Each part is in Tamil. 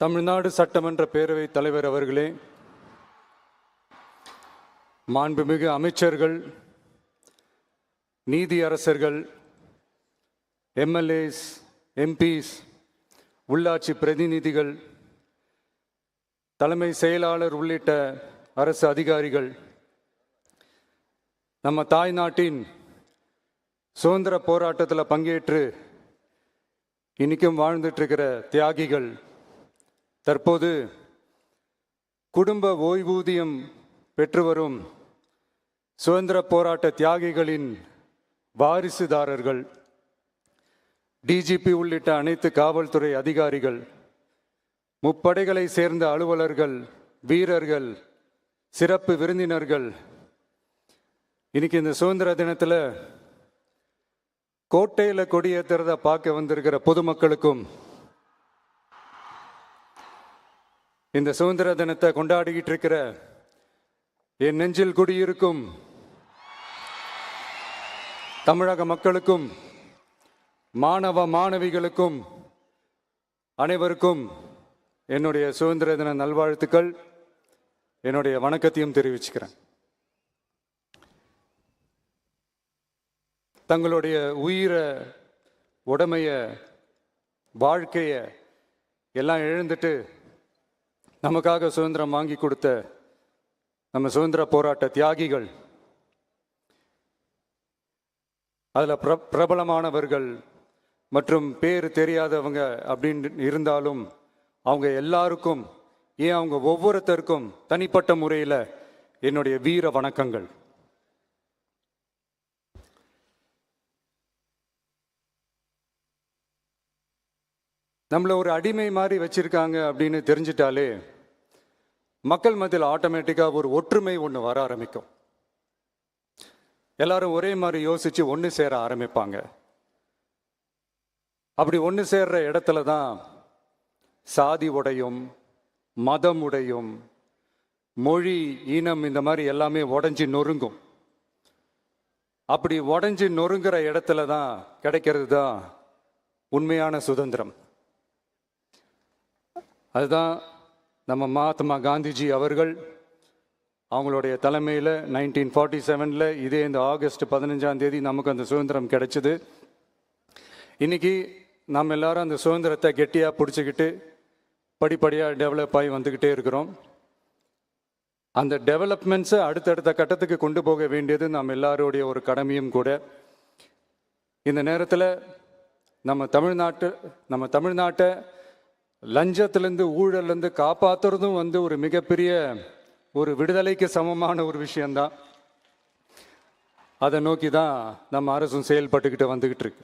தமிழ்நாடு சட்டமன்ற பேரவைத் தலைவர் அவர்களே, மாண்புமிகு அமைச்சர்கள், நீதியரசர்கள், எம்எல்ஏஸ், எம்பிஸ், உள்ளாட்சி பிரதிநிதிகள், தலைமை செயலாளர் உள்ளிட்ட அரசு அதிகாரிகள், நம்ம தாய் நாட்டின் சுதந்திர போராட்டத்தில் பங்கேற்று இன்னைக்கும் வாழ்ந்துட்டு இருக்கிற தியாகிகள், தற்போது குடும்ப ஓய்வூதியம் பெற்று வரும் சுதந்திர போராட்ட தியாகிகளின் வாரிசுதாரர்கள், டிஜிபி உள்ளிட்ட அனைத்து காவல்துறை அதிகாரிகள், முப்படைகளை சேர்ந்த அலுவலர்கள், வீரர்கள், சிறப்பு விருந்தினர்கள், இன்னைக்கு இந்த சுதந்திர தினத்தில் கோட்டையில் கொடியேற்றுறத பார்க்க வந்திருக்கிற பொதுமக்களுக்கும், இந்த சுதந்திர தினத்தை கொண்டாடிக்கிட்டு இருக்கிற என் நெஞ்சில் குடியிருக்கும் தமிழக மக்களுக்கும், மாணவ மாணவிகளுக்கும் அனைவருக்கும் என்னுடைய சுதந்திர தின நல்வாழ்த்துக்கள், என்னுடைய வணக்கத்தையும் தெரிவிச்சுக்கிறேன். தங்களுடைய உயிரை, உடமைய, வாழ்க்கைய எல்லாம் இழந்துட்டு நமக்காக சுதந்திரம் வாங்கி கொடுத்த நம்ம சுதந்திர போராட்ட தியாகிகள், அதில் பிரபலமானவர்கள் மற்றும் பேர் தெரியாதவங்க அப்படின்னு இருந்தாலும் அவங்க எல்லாருக்கும், ஏன் அவங்க ஒவ்வொருத்தருக்கும் தனிப்பட்ட முறையில் என்னுடைய வீர வணக்கங்கள். நம்மளை ஒரு அடிமை மாதிரி வச்சிருக்காங்க அப்படின்னு தெரிஞ்சிட்டாலே மக்கள் மத்தியில் ஆட்டோமேட்டிக்காக ஒரு ஒற்றுமை ஒன்று வர ஆரம்பிக்கும். எல்லாரும் ஒரே மாதிரி யோசிச்சு ஒன்று சேர ஆரம்பிப்பாங்க. அப்படி ஒன்று சேர்ற இடத்துல தான் சாதி உடையும், மதம் உடையும், மொழி, இனம் இந்த மாதிரி எல்லாமே உடஞ்சி நொறுங்கும். அப்படி உடஞ்சி நொறுங்குற இடத்துல தான் கிடைக்கிறது தான் உண்மையான சுதந்திரம். அதுதான் நம்ம மகாத்மா காந்திஜி அவர்கள் அவங்களுடைய தலைமையில் 1947 இதே இந்த ஆகஸ்ட் 15 நமக்கு அந்த சுதந்திரம் கிடைச்சிது. இன்னைக்கு நம்ம எல்லாரும் அந்த சுதந்திரத்தை கெட்டியாக பிடிச்சிக்கிட்டு படிப்படியாக டெவலப் ஆகி வந்துக்கிட்டே இருக்கிறோம். அந்த டெவலப்மெண்ட்ஸை அடுத்தடுத்த கட்டத்துக்கு கொண்டு போக வேண்டியது நம்ம எல்லாருடைய ஒரு கடமையும் கூட. இந்த நேரத்தில் நம்ம தமிழ்நாட்டை லஞ்சத்திலேருந்து, ஊழல்லேருந்து காப்பாற்றுறதும் ஒரு மிகப்பெரிய ஒரு விடுதலைக்கு சமமான ஒரு விஷயந்தான். அதை நோக்கி தான் நம்ம அரசும் செயல்பட்டுக்கிட்டு வந்துக்கிட்டு இருக்கு.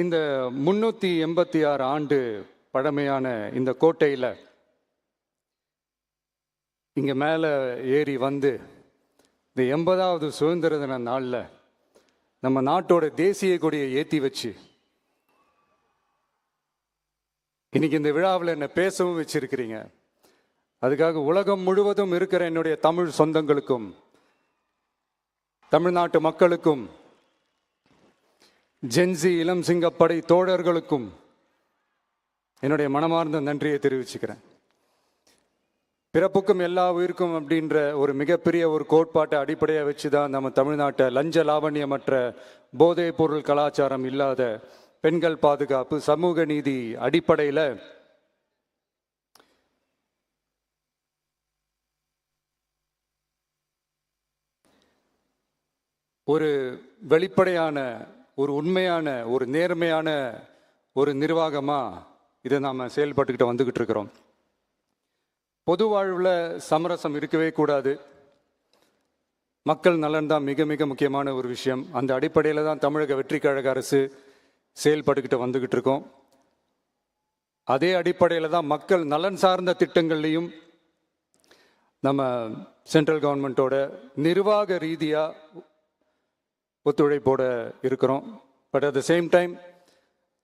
இந்த 386 ஆண்டு பழமையான இந்த கோட்டையில் இங்கே மேலே ஏறி வந்து இந்த 80வது சுதந்திர தின நாளில் நம்ம நாட்டோட தேசிய கொடியை ஏற்றி வச்சு இன்னைக்கு இந்த விழாவில் என்னை பேசவும் வச்சிருக்கிறீங்க. அதுக்காக உலகம் முழுவதும் இருக்கிற என்னுடைய தமிழ் சொந்தங்களுக்கும், தமிழ்நாட்டு மக்களுக்கும், ஜென்சி இளம் சிங்கப்படை தோழர்களுக்கும் என்னுடைய மனமார்ந்த நன்றியை தெரிவிச்சுக்கிறேன். பிறப்புக்கும் எல்லா உயிருக்கும் அப்படின்ற ஒரு மிகப்பெரிய ஒரு கோட்பாட்டை அடிப்படையாக வச்சு தான் நம்ம தமிழ்நாட்டை லஞ்ச லாவண்யமற்ற, போதைப் பொருள் கலாச்சாரம் இல்லாத, பெண்கள் பாதுகாப்பு, சமூக நீதி அடிப்படையில் ஒரு வெளிப்படையான, ஒரு உண்மையான, ஒரு நேர்மையான ஒரு நிர்வாகமாக இதை நாம் செயல்பட்டுக்கிட்டு வந்துக்கிட்டு இருக்கிறோம். பொது வாழ்வில் சமரசம் இருக்கவே கூடாது. மக்கள் நலன் தான் மிக மிக முக்கியமான ஒரு விஷயம். அந்த அடிப்படையில் தான் தமிழக வெற்றி கழக அரசு செயல்பட்டுக்கிட்டு வந்துக்கிட்டு இருக்கோம். அதே அடிப்படையில் தான் மக்கள் நலன் சார்ந்த திட்டங்கள்லையும் நம்ம சென்ட்ரல் கவர்மெண்ட்டோட நிர்வாக ரீதியாக ஒத்துழைப்போட இருக்கிறோம். But at the same time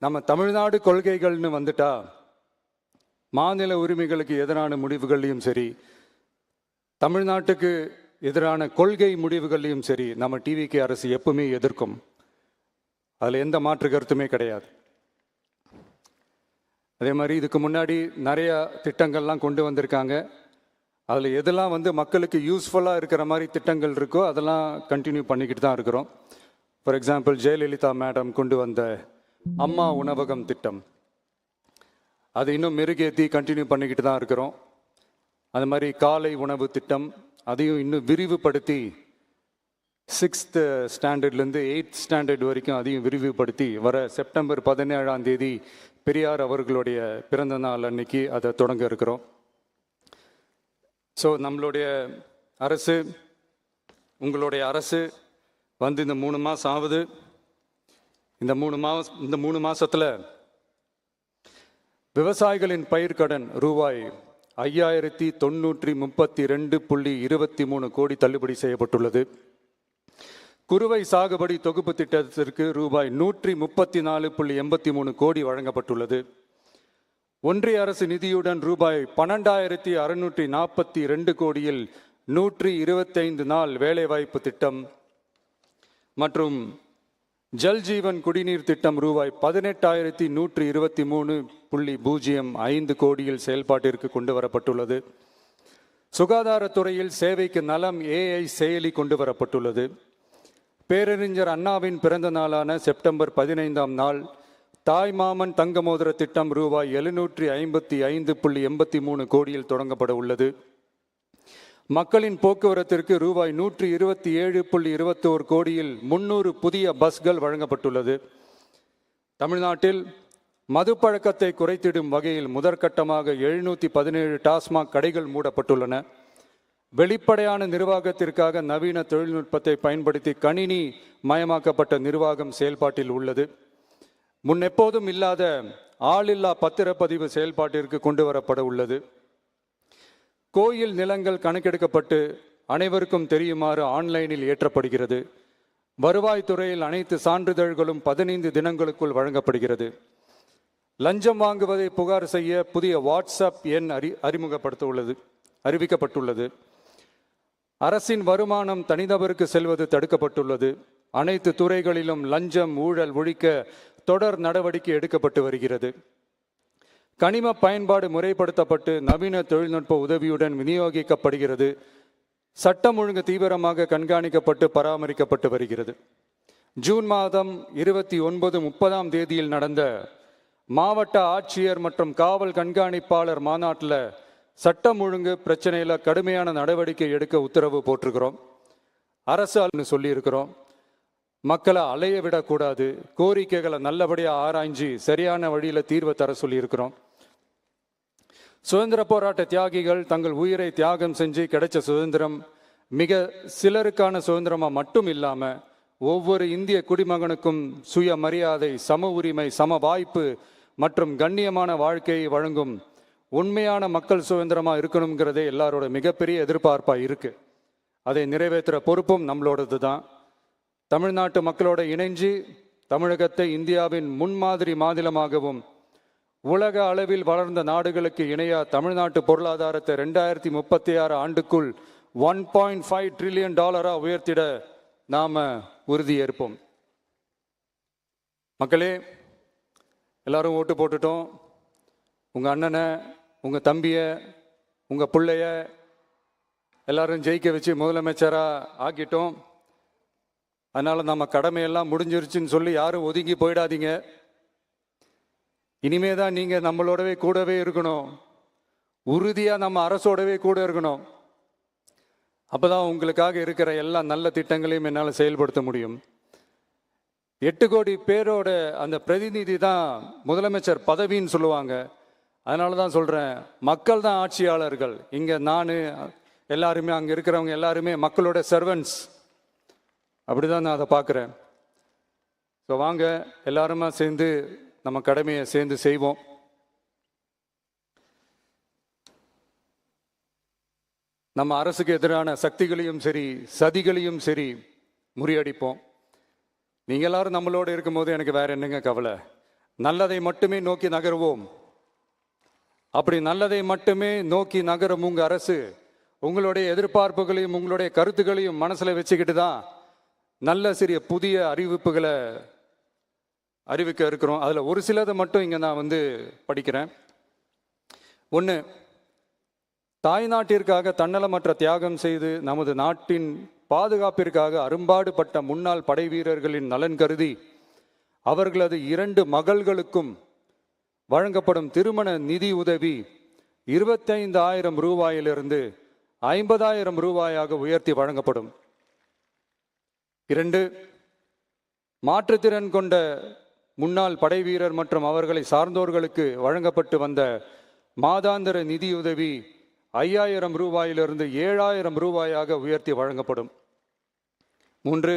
நம்ம தமிழ்நாடு கொள்கைகள்னு வந்துட்டா மாநில உரிமைகளுக்கு எதிரான முடிவுகள்லையும் சரி, தமிழ்நாட்டுக்கு எதிரான கொள்கை முடிவுகள்லையும் சரி, நம்ம டிவிகே அரசு எப்பவுமே எதிர்க்கும். அதில் எந்த மாற்று கருத்துமே கிடையாது. அதே மாதிரி இதுக்கு முன்னாடி நிறையா திட்டங்கள்லாம் கொண்டு வந்திருக்காங்க. அதில் எதெல்லாம் மக்களுக்கு யூஸ்ஃபுல்லாக இருக்கிற மாதிரி திட்டங்கள் இருக்கோ அதெல்லாம் கண்டினியூ பண்ணிக்கிட்டு தான் இருக்கிறோம். ஃபார் எக்ஸாம்பிள், ஜெயலலிதா மேடம் கொண்டு வந்த அம்மா உணவகம் திட்டம், அது இன்னும் மெருகேற்றி கண்டினியூ பண்ணிக்கிட்டு தான் இருக்கிறோம். அது மாதிரி காலை உணவு திட்டம், அதையும் இன்னும் விரிவுபடுத்தி 6th ஸ்டாண்டர்ட்லேருந்து 8th ஸ்டாண்டர்ட் வரைக்கும் அதையும் விரிவுபடுத்தி வர செப்டம்பர் 17ஆம் தேதி பெரியார் அவர்களுடைய பிறந்த நாள் அன்னைக்கு அதை தொடங்க இருக்கிறோம். ஸோ நம்மளுடைய அரசு, உங்களுடைய அரசு இந்த 3 மாதம் ஆகுது. இந்த 3 மாதத்தில் விவசாயிகளின் பயிர்க்கடன் ரூபாய் 5032.23 கோடி தள்ளுபடி செய்யப்பட்டுள்ளது. குறுவை சாகுபடி தொகுப்பு திட்டத்திற்கு ரூபாய் 134.83 கோடி வழங்கப்பட்டுள்ளது. ஒன்றிய அரசு நிதியுடன் ரூபாய் 12,642 கோடியில் 125 நாள் வேலைவாய்ப்பு திட்டம் மற்றும் ஜல் ஜீவன் குடிநீர் திட்டம் ரூபாய் 18,123.05 கோடியில் செயல்பாட்டிற்கு கொண்டு வரப்பட்டுள்ளது. சுகாதாரத்துறையில் சேவைக்கு நலம் AI செயலி கொண்டு வரப்பட்டுள்ளது. பேரறிஞர் அண்ணாவின் பிறந்த நாளான செப்டம்பர் 15ஆம் நாள் தாய் மாமன் தங்க மோதிர திட்டம் ரூபாய் 755.83 கோடியில் தொடங்கப்பட உள்ளது. மக்களின் போக்குவரத்திற்கு ரூபாய் 127.21 கோடியில் 300 புதிய பஸ்கள் வழங்கப்பட்டுள்ளது. தமிழ்நாட்டில் மது பழக்கத்தை குறைத்திடும் வகையில் முதற்கட்டமாக 717 டாஸ்மாக் கடைகள் மூடப்பட்டுள்ளன. வெளிப்படையான நிர்வாகத்திற்காக நவீன தொழில்நுட்பத்தை பயன்படுத்தி கணினி மயமாக்கப்பட்ட நிர்வாகம் செயல்பாட்டில் உள்ளது. முன்னெப்போதும் இல்லாத ஆளில்லா பத்திரப்பதிவு செயல்பாட்டிற்கு கொண்டு வரப்பட உள்ளது. கோயில் நிலங்கள் கணக்கெடுக்கப்பட்டு அனைவருக்கும் தெரியுமாறு ஆன்லைனில் ஏற்றப்படுகிறது. வருவாய்த்துறையில் அனைத்து சான்றிதழ்களும் 15 தினங்களுக்குள் வழங்கப்படுகிறது. லஞ்சம் வாங்குவதை புகார் செய்ய புதிய வாட்ஸ்அப் எண் அறிவிக்கப்பட்டுள்ளது. அரசின் வருமானம் தனிநபருக்கு செல்வது தடுக்கப்பட்டுள்ளது. அனைத்து துறைகளிலும் லஞ்சம் ஊழல் ஒழிக்க தொடர் நடவடிக்கை எடுக்கப்பட்டு வருகிறது. கனிம பயன்பாடு முறைப்படுத்தப்பட்டு நவீன தொழில்நுட்ப உதவியுடன் விநியோகிக்கப்படுகிறது. சட்டம் ஒழுங்கு தீவிரமாக கண்காணிக்கப்பட்டு பராமரிக்கப்பட்டு வருகிறது. ஜூன் மாதம் 29, 30ஆம் தேதியில் நடந்த மாவட்ட ஆட்சியர் மற்றும் காவல் கண்காணிப்பாளர் மாநாட்டில் சட்டம் ஒழுங்கு பிரச்சனையில் கடுமையான நடவடிக்கை எடுக்க உத்தரவு போட்டிருக்கிறோம். அரசு சொல்லியிருக்கிறோம். மக்களை அலைய விடக்கூடாது, கோரிக்கைகளை நல்லபடியாக ஆராய்ஞ்சு சரியான வழியில் தீர்வை தர சொல்லியிருக்கிறோம். சுதந்திர போராட்ட தியாகிகள் தங்கள் உயிரை தியாகம் செஞ்சு கிடைச்ச சுதந்திரம் மிக சிலருக்கான சுதந்திரமாக மட்டும் இல்லாமல் ஒவ்வொரு இந்திய குடிமகனுக்கும் சுய மரியாதை, சம உரிமை, சம வாய்ப்பு மற்றும் கண்ணியமான வாழ்க்கையை வழங்கும் உண்மையான மக்கள் சுதந்திரமாக இருக்கணுங்கிறதே எல்லாரோட மிகப்பெரிய எதிர்பார்ப்பாக இருக்குது. அதை நிறைவேற்றுற பொறுப்பும் நம்மளோடது தான். தமிழ்நாட்டு மக்களோட இணைஞ்சு தமிழகத்தை இந்தியாவின் முன்மாதிரி மாநிலமாகவும் உலக அளவில் வளர்ந்த நாடுகளுக்கு இணையாக தமிழ்நாட்டு பொருளாதாரத்தை 2036 ஆண்டுக்குள் $1.5 trillion உயர்த்திட நாம் உறுதியேற்போம். மக்களே, எல்லாரும் ஓட்டு போட்டுட்டோம். உங்கள் அண்ணனை, உங்கள் தம்பியை, உங்கள் பிள்ளைய எல்லாரும் ஜெயிக்க வச்சு முதலமைச்சராக ஆக்கிட்டோம். அதனால் நம்ம கடமையெல்லாம் முடிஞ்சிருச்சுன்னு சொல்லி யாரும் ஒதுங்கி போயிடாதீங்க. இனிமே தான் நீங்கள் நம்மளோடவே கூடவே இருக்கணும். உறுதியாக நம்ம அரசோடவே கூட இருக்கணும். அப்போ தான் உங்களுக்காக இருக்கிற எல்லா நல்ல திட்டங்களையும் என்னால் செயல்படுத்த முடியும். 8 கோடி பேரோட அந்த பிரதிநிதி தான் முதலமைச்சர் பதவின்னு சொல்லுவாங்க. அதனால தான் சொல்கிறேன், மக்கள் தான் ஆட்சியாளர்கள். இங்கே நான் எல்லாருமே, அங்கே இருக்கிறவங்க எல்லாருமே மக்களோட சர்வன்ட்ஸ். அப்படி தான் நான் அதை பார்க்குறேன். ஸோ வாங்க எல்லாருமா சேர்ந்து நம்ம கடமையை சேர்ந்து செய்வோம். நம்ம அரசுக்கு எதிரான சக்திகளையும் சரி சதிகளையும் சரி முறியடிப்போம். நீங்கள் எல்லாரும் நம்மளோடு இருக்கும்போது எனக்கு வேற என்னங்க கவலை? நல்லதை மட்டுமே நோக்கி நகருவோம். அப்படி நல்லதை மட்டுமே நோக்கி நகரும் உங்கள் அரசு உங்களுடைய எதிர்பார்ப்புகளையும் உங்களுடைய கருத்துக்களையும் மனசில் வச்சுக்கிட்டு தான் நல்ல சிறிய புதிய அறிவிப்புகளை அறிவிக்க இருக்கிறோம். அதில் ஒரு சிலதை மட்டும் இங்கே நான் படிக்கிறேன். ஒன்று, தாய்நாட்டிற்காக தன்னலமற்ற தியாகம் செய்து நமது நாட்டின் பாதுகாப்பிற்காக அரும்பாடுபட்ட முன்னாள் படை வீரர்களின் நலன் கருதி அவர்களது 2 மகள்களுக்கும் வழங்கப்படும் திருமண நிதி உதவி 25,000 ரூபாயிலிருந்து 50,000 ரூபாயாக உயர்த்தி வழங்கப்படும். 2, மாற்றுத்திறன் கொண்ட முன்னாள் படை வீரர் மற்றும் அவர்களை சார்ந்தோர்களுக்கு வழங்கப்பட்டு வந்த மாதாந்திர நிதியுதவி 5,000 ரூபாயிலிருந்து 7,000 ரூபாயாக உயர்த்தி வழங்கப்படும். 3,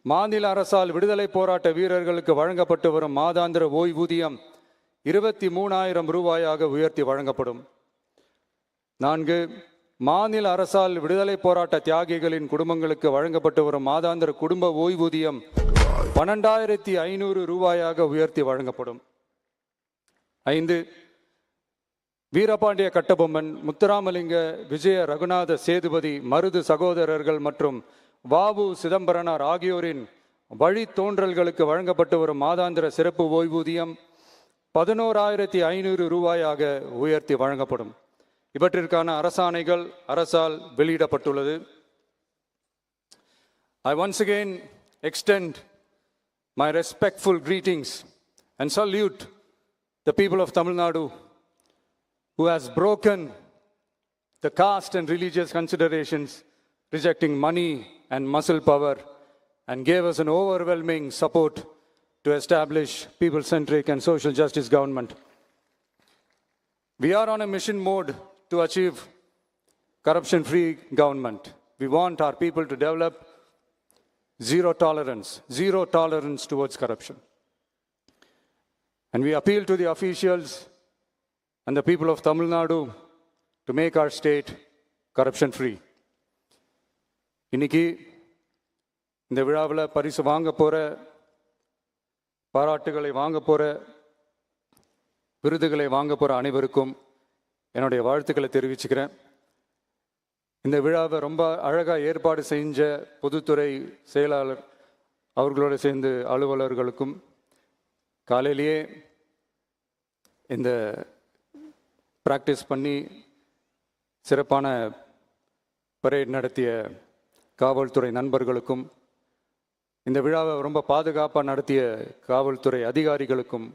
மாநில அரசால் விடுதலை போராட்ட வீரர்களுக்கு வழங்கப்பட்டு வரும் மாதாந்திர ஓய்வூதியம் 23,000 ரூபாயாக உயர்த்தி வழங்கப்படும். 4, மாநில அரசால் விடுதலை போராட்ட தியாகிகளின் குடும்பங்களுக்கு வழங்கப்பட்டு வரும் மாதாந்திர குடும்ப ஓய்வூதியம் 12,500 ரூபாயாக உயர்த்தி வழங்கப்படும். 5, வீரபாண்டிய கட்டபொம்மன், முத்துராமலிங்க, விஜய ரகுநாத சேதுபதி, மருது சகோதரர்கள் மற்றும் வாவு சிதம்பரனார் ஆகியோரின் வழித்தோன்றல்களுக்கு வழங்கப்பட்டு வரும் மாதாந்திர சிறப்பு ஓய்வூதியம் 11,500 ரூபாயாக உயர்த்தி வழங்கப்படும். இவற்றிற்கான அரசாணைகள் அரசால் வெளியிடப்பட்டுள்ளது. I once again extend my respectful greetings and salute the people of Tamil Nadu who has broken the caste and religious considerations, rejecting money and muscle power, and gave us an overwhelming support to establish people-centric and social justice government. We are on a mission mode to achieve corruption-free government. We want our people to develop zero tolerance towards corruption. And we appeal to the officials and the people of Tamil Nadu to make our state corruption-free. இன்னைக்கு இந்த விழாவில் பரிசு வாங்க போகிற, பாராட்டுகளை வாங்க போகிற, விருதுகளை வாங்க போகிற அனைவருக்கும் என்னுடைய வாழ்த்துக்களை தெரிவிச்சுக்கிறேன். இந்த விழாவை ரொம்ப அழகாக ஏற்பாடு செஞ்ச பொதுத்துறை செயலாளர் அவர்களோடு சேர்ந்து அலுவலர்களுக்கும், காலையிலேயே இந்த ப்ராக்டிஸ் பண்ணி சிறப்பான பரேட் நடத்திய காவல்துறை நண்பர்களுக்கும், இந்த விழாவை ரொம்ப பாதுகாப்பாக நடத்திய காவல்துறை அதிகாரிகளுக்கும்,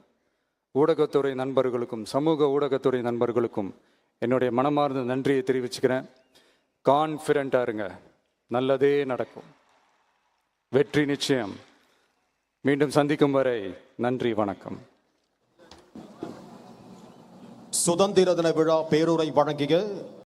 ஊடகத்துறை நண்பர்களுக்கும், சமூக ஊடகத்துறை நண்பர்களுக்கும் என்னுடைய மனமார்ந்த நன்றியை தெரிவிச்சுக்கிறேன். கான்ஃபிடென்ட்டாக இருங்க, நல்லதே நடக்கும், வெற்றி நிச்சயம். மீண்டும் சந்திக்கும் வரை நன்றி, வணக்கம். சுதந்திர தின விழா பேருரை வழங்கிய